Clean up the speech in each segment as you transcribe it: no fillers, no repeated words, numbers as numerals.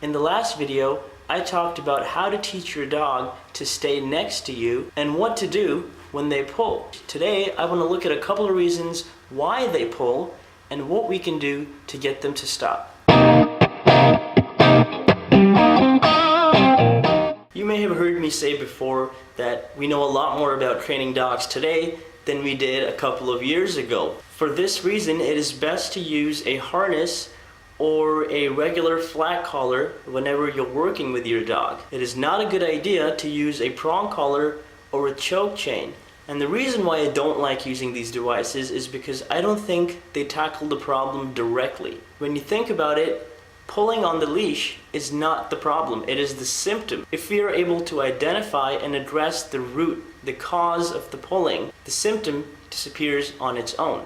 In the last video, I talked about how to teach your dog to stay next to you and what to do when they pull. Today, I want to look at a couple of reasons why they pull and what we can do to get them to stop. You may have heard me say before that we know a lot more about training dogs today than we did a couple of years ago. For this reason, it is best to use a harness or a regular flat collar whenever you're working with your dog. It is not a good idea to use a prong collar or a choke chain. And the reason why I don't like using these devices is because I don't think they tackle the problem directly. When you think about it, pulling on the leash is not the problem, it is the symptom. If we are able to identify and address the root, the cause of the pulling, the symptom disappears on its own.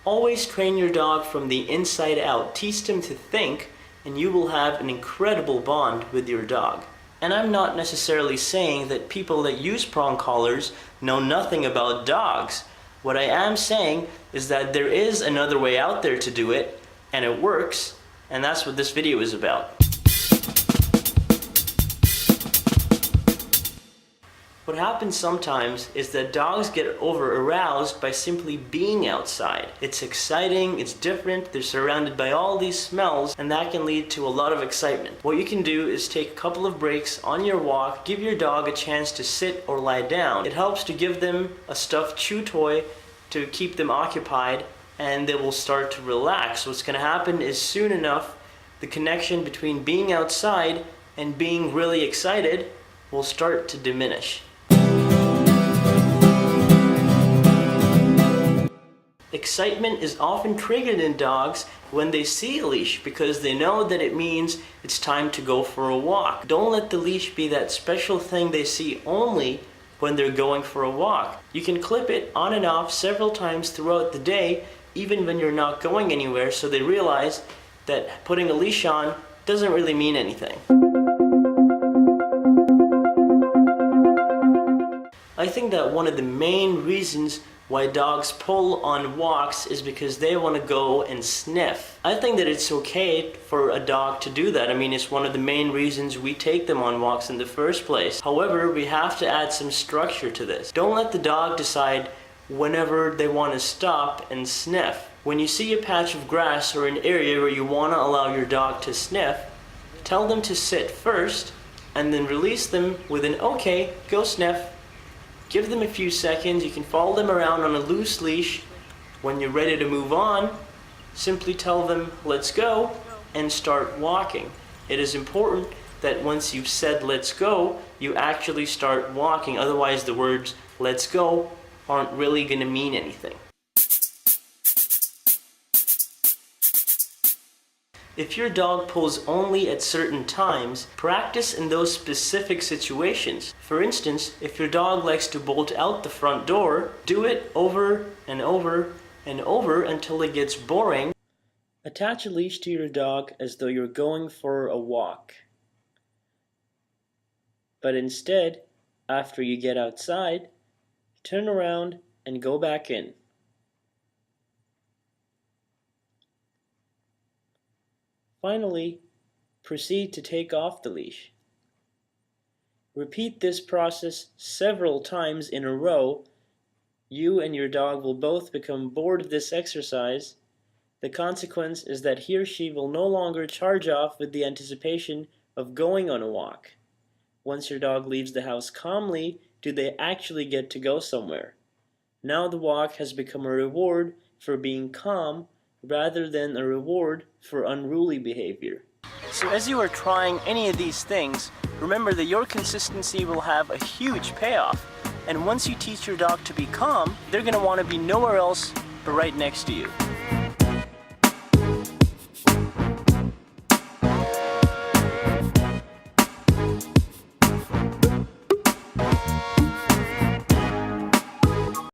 Always train your dog from the inside out. Teach them to think, and you will have an incredible bond with your dog. And I'm not necessarily saying that people that use prong collars know nothing about dogs. What I am saying is that there is another way out there to do it, and it works, and that's what this video is about. What happens sometimes is that dogs get over-aroused by simply being outside. It's exciting, it's different, they're surrounded by all these smells, and that can lead to a lot of excitement. What you can do is take a couple of breaks on your walk, give your dog a chance to sit or lie down. It helps to give them a stuffed chew toy to keep them occupied, and they will start to relax. What's going to happen is soon enough, the connection between being outside and being really excited will start to diminish. Excitement is often triggered in dogs when they see a leash because they know that it means it's time to go for a walk. Don't let the leash be that special thing they see only when they're going for a walk. You can clip it on and off several times throughout the day, even when you're not going anywhere, so they realize that putting a leash on doesn't really mean anything. I think that one of the main reasons why dogs pull on walks is because they want to go and sniff. I think that it's okay for a dog to do that. I mean, it's one of the main reasons we take them on walks in the first place. However, we have to add some structure to this. Don't let the dog decide whenever they want to stop and sniff. When you see a patch of grass or an area where you want to allow your dog to sniff, tell them to sit first and then release them with an okay, go sniff. Give them a few seconds. You can follow them around on a loose leash. When you're ready to move on, simply tell them, let's go, and start walking. It is important that once you've said let's go, you actually start walking. Otherwise, the words let's go aren't really going to mean anything. If your dog pulls only at certain times, practice in those specific situations. For instance, if your dog likes to bolt out the front door, do it over and over and over until it gets boring. Attach a leash to your dog as though you're going for a walk. But instead, after you get outside, turn around and go back in. Finally, proceed to take off the leash. Repeat this process several times in a row. You and your dog will both become bored of this exercise. The consequence is that he or she will no longer charge off with the anticipation of going on a walk. Once your dog leaves the house calmly, do they actually get to go somewhere. Now the walk has become a reward for being calm, rather than a reward for unruly behavior. So as you are trying any of these things, remember that your consistency will have a huge payoff. And once you teach your dog to be calm, they're going to want to be nowhere else but right next to you.